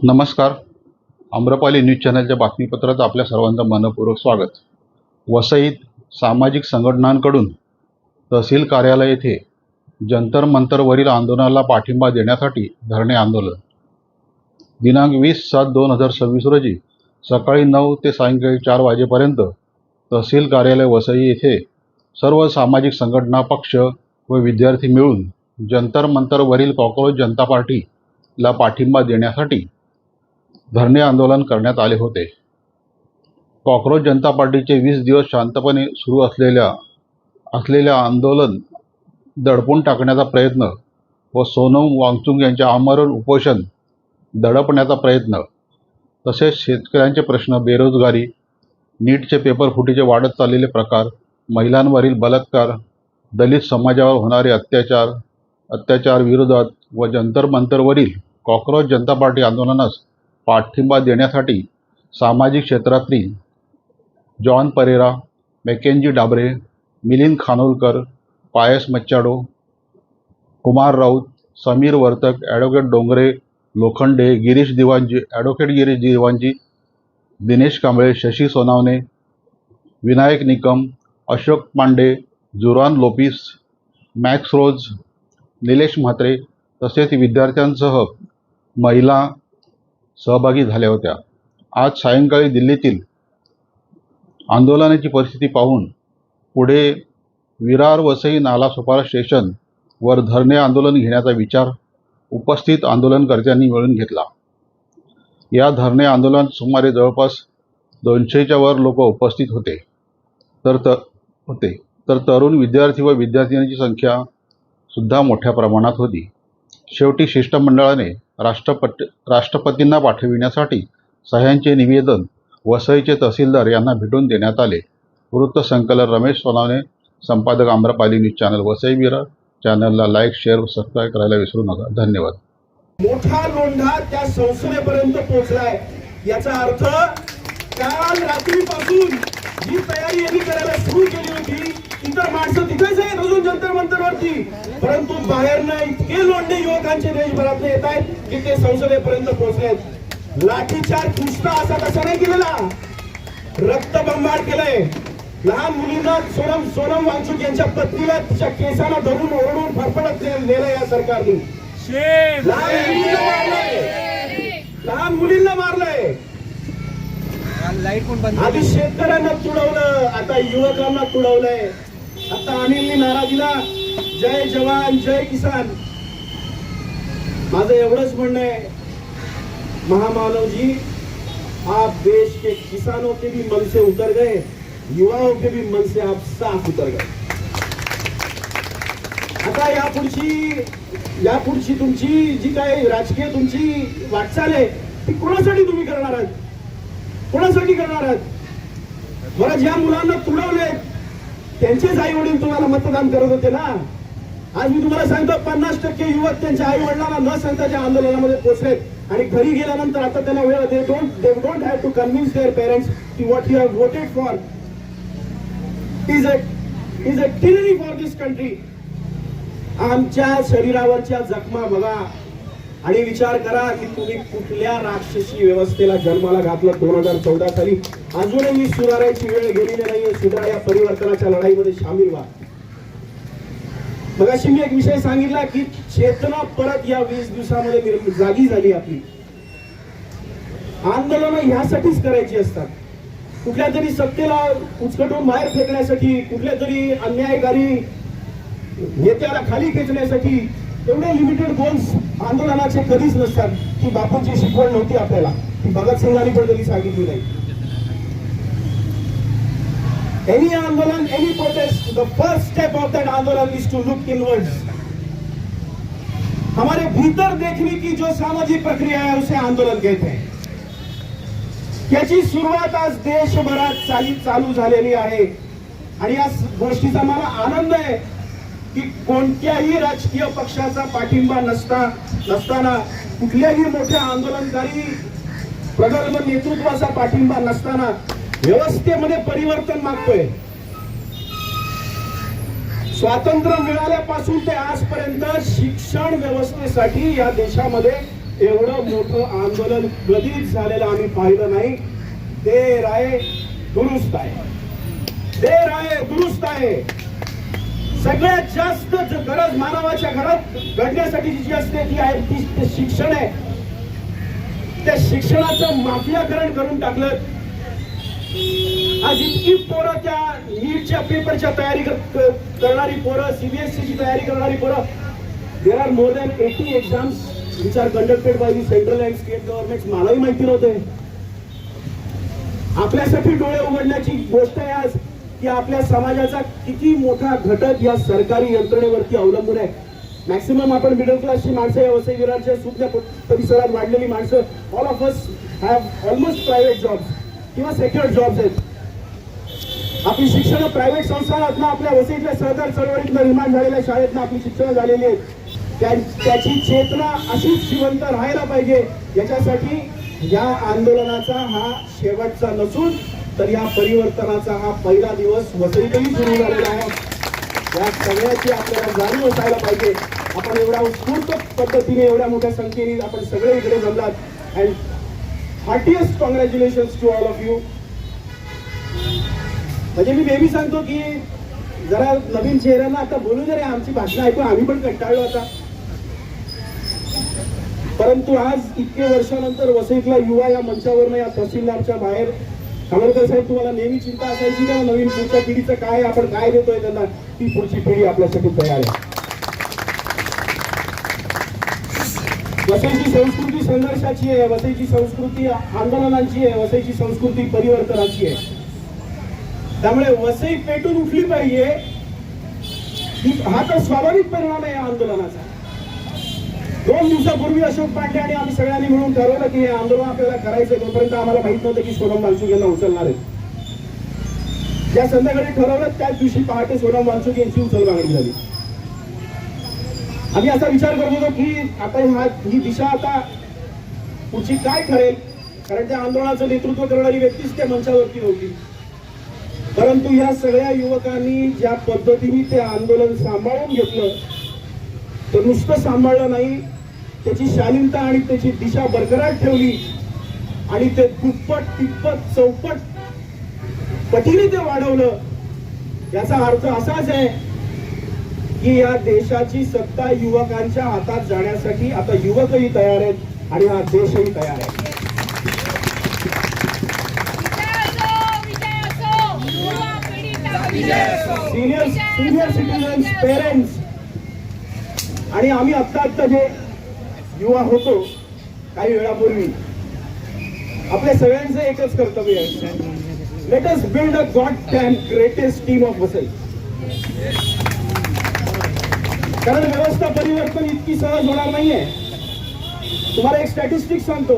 नमस्कार. आम्रपाली न्यूज चॅनलच्या बातमीपत्रात आपल्या सर्वांचं मनपूर्वक स्वागत. वसईत सामाजिक संघटनांकडून तहसील कार्यालय येथे जंतर मंतरवरील आंदोलनाला पाठिंबा देण्यासाठी धरणे आंदोलन दिनांक 20/7/2026 रोजी सकाळी 9 ते सायंकाळी 4 वाजेपर्यंत तहसील कार्यालय वसई येथे सर्व सामाजिक संघटना, पक्ष व विद्यार्थी मिळून जंतर मंतरवरील कॉकरोच जनता पार्टीला पाठिंबा देण्यासाठी धरणे आंदोलन करण्यात आले होते. कॉकरोच जनता पार्टीचे 20 दिवस शांतपणे सुरू असलेल्या आंदोलन दडपून टाकण्याचा प्रयत्न व सोनम वांगचुक यांचे आमरण उपोषण दडपण्याचा प्रयत्न, तसेच शेतकऱ्यांचे प्रश्न, बेरोजगारी, नीटचे पेपर फुटीचे वाढत चाललेले प्रकार, महिलांवरील बलात्कार, दलित समाजावर होणारे अत्याचार विरोधात व जंतर मंतरवरील कॉकरोच जनता पार्टी आंदोलनास पाठिंबा देण्यासाठी सामाजिक क्षेत्रातील John Pereira, McKenzie Dabre, Milind Khanolkar, Pius Machado, Kumar Raut, Sameer Vartak, advocate Dongre Lokhande, advocate Girish Diwanji, Dinesh Kamble, Shashi Sonawane, Vinayak Nikam, Ashok Pande, Juran Lopes, Max Rose, Nilesh Mhatre तसेच विद्यार्थ्यांसह महिला सहभागी झाल्या होत्या. आज सायंकाळी दिल्लीतील आंदोलनाची परिस्थिती पाहून पुढे विरार वसई नालासोपारा स्टेशन वर धरणे आंदोलन घेण्याचा विचार उपस्थित आंदोलनकर्त्यांनी मिळून घेतला. या धरणे आंदोलनात सुमारे जवळपास 200च्या वर लोक उपस्थित होते. तर तरुण विद्यार्थी व विद्यार्थिनींची संख्या सुद्धा मोठ्या प्रमाणात होती. शेवटी शिष्टमंडळाने राष्ट्रपतींना पाठविण्यासाठी सह्यांचे निवेदन वसईचे तहसीलदार यांना भेटून देण्यात आले. वृत्तसंकलन रमेश सोनावणे, संपादक आम्रपाली न्यूज चॅनल वसई विरार. चॅनलला लाईक, शेअर व सबस्क्राईब करायला विसरू नका. धन्यवाद. मोठा लोंढा त्या संसदेपर्यंत पोहोचलाय. याचा अर्थ काल रात्रीपासून जी तयारी यांनी करायला सुरू केली होती, इतर माणसं तिथेच आहेत अजून जंतर मंतरवरती, परंतु बाहेरनं इतके लोंढे युवकांचे देशभरातले येत आहेत की ते संसदेपर्यंत पोहोचलेत. लाठीचार्ज नुसता असा कसा नाही केलेला, रक्तबंबाळ केलंय. लहान मुलींना सोनम वांगचुक यांच्या पत्नीला तिच्या केसाला धरून ओरडून फरफडत नेलं या सरकारने. लहान मुलींना मारलंय. आधी शेतकऱ्यांना तुडवलं, आता युवकांना तुडवलंय. आता अनिलने नारा दिला, जय जवान जय किसान. माझं एवढंच म्हणणं आहे, महामानव जी, आप देश के किसानों के भी मन से उतर गए, युवाओं के भी मन से आप साफ उतर गए. आता यापुढची तुमची जी काही राजकीय तुमची वाटचाल आहे ती कोणासाठी तुम्ही करणार आहात? कोणासाठी करणार आहात? मला ज्या मुलांना तुडवले त्यांचेच आई वडील तुम्हाला मतदान करत होते ना. आज मी तुम्हाला सांगतो, 50% युवक त्यांच्या आई वडिलांना न सांगता त्या आंदोलनामध्ये पोहोचलेत आणि घरी गेल्यानंतर आता त्यांना वेळ दे don't have to convince their parents की what you have voted for is a tyranny for this country. आमच्या शरीरावरच्या जखमा बघा आणि विचार करा की तुम्ही कुठल्या राक्षसी व्यवस्थेला जन्माला घातलं 2014 साली. अजूनही सुधारायची वेळ गेलेली नाहीये. सुधारा या परिवर्तनाच्या लढाईमध्ये सामील व्हा. मगाशी मी एक विषय सांगितला की चेतना परत या 20 दिवसामध्ये जागी झाली. आपली आंदोलन ह्यासाठीच करायची असतात, कुठल्या तरी सत्तेला उचकटून बाहेर फेकण्यासाठी, कुठल्या तरी अन्यायकारी नेत्याला खाली खेचण्यासाठी. एवढे लिमिटेड गोल्स आंदोलनाचे कधीच नसतात. ही बापूंची शिकवण नव्हती आपल्याला, ती भगतसिंगांनी पण कधी सांगितली नाही. एनी आंदोलन, any prostate, the first step of that आंदोलन इज टू लुक इनवर्ड्स. हमारे भीतर देखने की जो सामाजिक प्रक्रिया है उसे आंदोलन कहते हैं. याची सुरुवात आज देशभरात चालू झालेली आहे आणि या गोष्टीचा मला आनंद आहे की कोणत्याही राजकीय पक्षाचा पाठिंबा नसताना, कुठल्याही मोठ्या आंदोलनकारी प्रगल्भ नेतृत्वाचा पाठिंबा नसताना व्यवस्थेमध्ये परिवर्तन मागतोय. स्वातंत्र्य मिळाल्यापासून ते आजपर्यंत शिक्षण व्यवस्थेसाठी या देशामध्ये एवढं मोठं आंदोलन कधीच झालेलं आम्ही पाहिलं नाही. देर आहे दुरुस्त आहे, देर आहे दुरुस्त आहे. सगळ्यात जास्त गरज मानवाच्या घरात घडण्यासाठी जी असते ती आहे ती शिक्षण आहे. त्या शिक्षणाचं माफियाकरण करून टाकलं. आज इतकी पोरं त्या नीटच्या पेपरच्या तयारी करणारी पोरं, CBSE ची तयारी करणारी पोरं, there are more than 80 exams which are conducted by the central and state governments. मलाही माहिती नव्हते. आपल्यासाठी डोळे उघडण्याची गोष्ट आहे आज की आपल्या समाजाचा किती मोठा घटक या सरकारी यंत्रणेवरती अवलंबून आहे. मॅक्सिमम आपण मिडल क्लासची माणसं या वसई विरारच्या सुद्धा परिसरात वाढलेली माणसं, all of us have almost private jobs किंवा सेक्युअर जॉब्स आहेत. आपली शिक्षण प्रायव्हेट संस्थानातनं, आपल्या वसईतल्या सहकार चळवळीतनं निर्माण झालेल्या शाळेतनं आपली शिक्षण झालेली आहेत. त्याची चेतना अशीच जिवंत राहायला पाहिजे. याच्यासाठी या आंदोलनाचा हा शेवटचा नसून तर या परिवर्तनाचा हा पहिला दिवस वसईतही सुरू झालेला आहे. या सगळ्याची आपल्याला जाणीव असायला पाहिजे. आपण एवढ्या उत्स्फूर्त पद्धतीने एवढ्या मोठ्या संख्येने आपण सगळे इकडे जमलात. And heartiest congratulations to all of you. म्हणजे मी नेहमी सांगतो की जरा नवीन चेहऱ्यांना आता बोलू दे रे, आमची भाषण ऐकून आम्ही पण कंटाळलो आता. परंतु आज इतके वर्षानंतर वसईतला युवा या मंचावरनं, या तहसीलदारच्या बाहेर, खामोलकर साहेब तुम्हाला नेहमी चिंता असायची का नवीन पुढच्या पिढीचं काय, आपण काय देतोय त्यांना, ती पुढची पिढी आपल्यासाठी तयार आहे. वसईची संस्कृती संघर्षाची आहे, वसईची संस्कृती आंदोलनाची आहे, वसईची संस्कृती परिवर्तनाची आहे. त्यामुळे वसई पेटून उठली पाहिजे. हा तर स्वाभाविक परिणाम आहे या आंदोलनाचा. 2 दिवसापूर्वी अशोक पांडे आणि आम्ही सगळ्यांनी मिळून ठरवलं की हे आंदोलन आपल्याला करायचं. तोपर्यंत आम्हाला माहित नव्हतं की सोनम वांचुक यांना उचलणार आहेत. ज्या संध्याकाळी ठरवलं त्याच दिवशी पहाटे सोनम वांचुक यांची उचलबांगडी झाली. आम्ही असा विचार करत होतो की आता ही दिशा आता पुढची काय ठरेल, कारण त्या आंदोलनाचं नेतृत्व करणारी व्यक्तीच त्या मंचावरती नव्हती. परंतु या सगळ्या युवकांनी ज्या पद्धतीने ते आंदोलन सांभाळून घेतलं, तर नुसतं सांभाळलं नाही, त्याची शालीनता आणि त्याची दिशा बरकरार ठेवली आणि ते दुप्पट तिप्पट चौपट पटीने ते वाढवलं. याचा अर्थ असाच आहे की या देशाची सत्ता युवकांच्या हातात जाण्यासाठी आता युवकही तयार आहेत आणि हा देशही तयार आहे. सिनियर सिटीजन्स, पेरेंट्स आणि आम्ही आत्ता जे युवा होतो काही वेळापूर्वी, आपल्या सगळ्यांचं एकच कर्तव्य आहे, let us build a God dam greatest team of Vasai. कारण व्यवस्था परिवर्तन इतकी सहज होणार नाहीये. तुम्हाला एक स्टॅटिस्टिक्स सांगतो.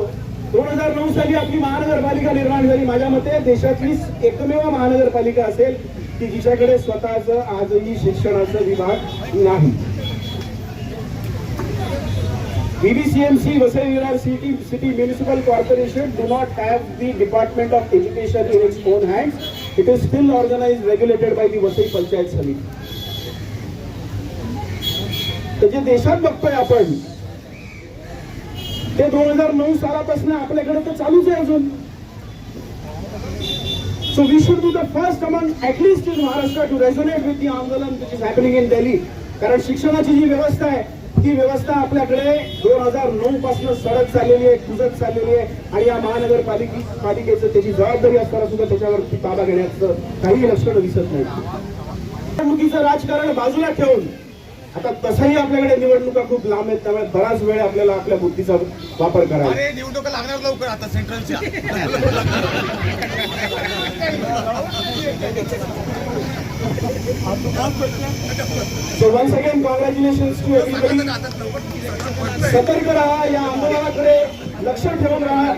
2009 साली आपली महानगरपालिका निर्माण झाली. माझ्या मते देशातली एकमेव महानगरपालिका असेल की जिच्याकडे स्वतःचं आजही शिक्षणाचं विभाग नाही. VVCMC, Vasai Virar City Municipal Corporation do not have the Department of Education in its own hands. It is still organized, regulated by the Vasai Panchayat Samiti. तर जे देशात बघतोय आपण ते 2009 सालापासून आपल्याकडे तर चालूच आहे अजून. So we should be the first among, at least in Maharashtra, to resonate with the आंदोलन which is happening in Delhi. कारण शिक्षणाची जी व्यवस्था आहे ती व्यवस्था आपल्याकडे 2009 पासून सडक चाललेली आहे, कुजत चाललेली आहे आणि या महानगरपालिकेचं त्याची जबाबदारी असताना सुद्धा त्याच्यावरती ताबा घेण्याचं काही लक्षणं दिसत नाही. निवडणुकीचं राजकारण बाजूला ठेवून आता तसंही आपल्याकडे निवडणुका खूप लांब आहेत. त्यामुळे बराच वेळ आपल्याला आपल्या बुद्धीचा वापर करावा. निवडणुका लागणार लवकर आता सेंट्रलच्या. So once again congratulations to everybody. सतर्क राहा, या आंदोलनाकडे लक्ष ठेवून राहा.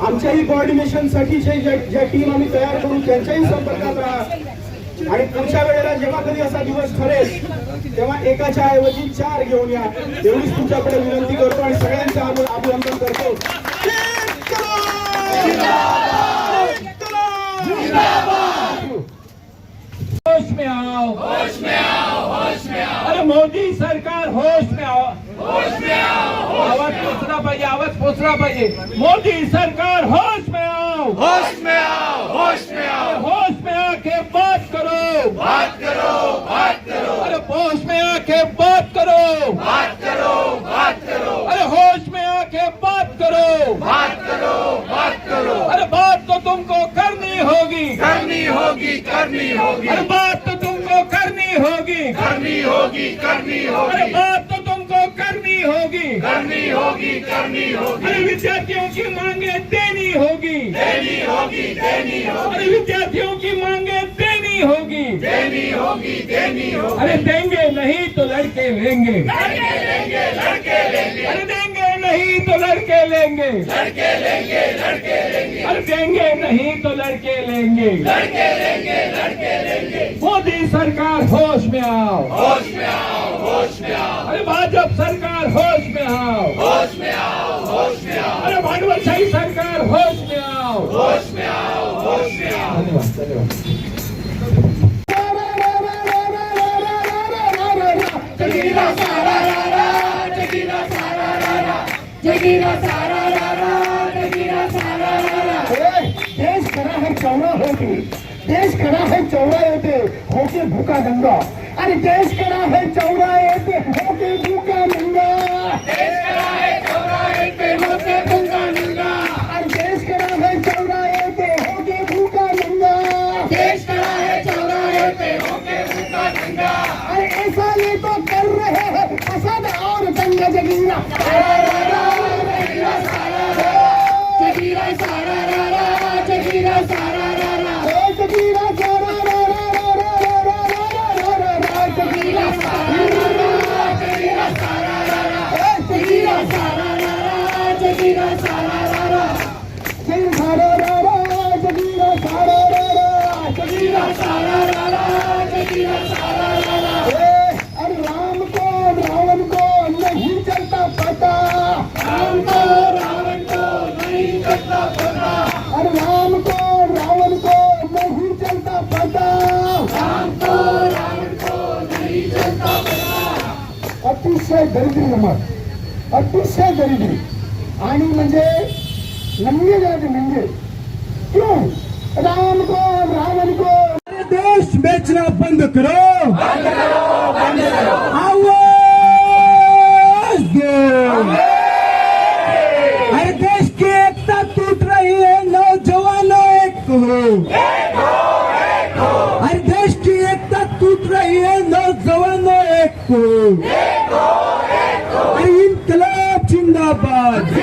आमच्याही कोऑर्डिनेशन साठी ज्या टीम आम्ही तयार करू त्यांच्याही संपर्कात राहा आणि पुढच्या वेळेला जेव्हा कधी असा दिवस ठरेल तेव्हा एकाच्या ऐवजी 4 घेऊन या, एवढीच तुमच्याकडे विनंती करतो आणि सगळ्यांचं अभिनंदन करतो. होश में आओ, होश में आओ, होश में आओ. अरे मोदी सरकार होश में आओ, होश में आओ. आवाज पोचला पाहिजे, आवाज पोचला पाहिजे. मोदी सरकार होश में आओ, होश में आओ, होश में आओ, होश में आके बात करो, बात करो, बात करो, अरे होश में आके बात करो, बात करो, बात करो, अरे होश में आके बात करो, बात करो, बात करो. अरे बात तो तुमको करनी होगी, करनी होगी, करनी होगी, अरे बात तो तुमको करनी होगी, करनी होगी, करनी अरे होगी, बात तो तुमको करनी होगी. करनी होगी, करनी अरे होगी, विद्यार्थियों की मांगे देनी होगी, देनी होगी, देनी होगी, अरे विद्यार्थियों की मांगे देनी होगी. देनी होगी, देनी होगी. अरे देंगे नहीं तो लड़के लेंगे, लड़के लेंगे, लड़के लेंगे, अरे देंगे नहीं तो लड़के लेंगे, लड़के लेंगे, लड़के लेंगे, अरे देंगे नहीं तो लड़के लेंगे. लड़के लेंगे, लड़के लेंगे. मोदी सरकार होश में आओ, होश में आओ, होश में आओ, अरे भाजप सरकार होश में आओ, होश में आओ, होश में आओ, अरे भागवतशाही सरकार होश में आओ. होश में आओ, होश में आओ. धन्यवाद, धन्यवाद. जगीरा सारा रा रा, जगीरा सारा रा रा, जगीरा सारा रा रा, जगीरा सारा रा रा. देश खड़ा है चौड़ा होके, देश खड़ा है चौड़ा होके भूखा गंगा. अरे देश खड़ा है चौड़ा होके भूखा गंगा. देश खड़ा है चौराहे पे होके भूखा नंगा. अरे देश खड़ा है चौड़ा होके भूखा गंगा. देश खड़ा है चौराहे पे होके भूखा नंगा. अरे ऐसा ये तो कर रहे हैं असद और दंग. जगीरा सारा रा रा, जगीरा सारा रा रा, जगीरा सारा रा रा, जगीरा सारा रा रा, जगीरा सारा रा रा रा रा रा रा रा रा, जगीरा सारा रा रा, जगीरा सारा रा रा, जगीरा सारा रा रा, जगीरा सारा रा रा, जगीरा सारा रा रा, जगीरा सारा रा रा, जगीरा सारा रा रा, जगीरा सारा रा रा. अरे राम को रावण को नहीं चलता पता, राम को रावण को नहीं चलता पता, अरे राम को रावण को नहीं चलता पता, राम को रावण को नहीं चलता पता. अतिशय दरिद्री नमक, अतिशय दरिद्री आणि म्हणजे नंगे जाते म्हणजे क्यों राम को रावण को. अरे देश बेचना बंद करो, आवाज दो. हर देश की एकता टूट रही है, नौजवानों एक हो. हर देश की एकता टूट रही है, नौजवानों एक हो. अरे इनकलाब जिंदाबाद,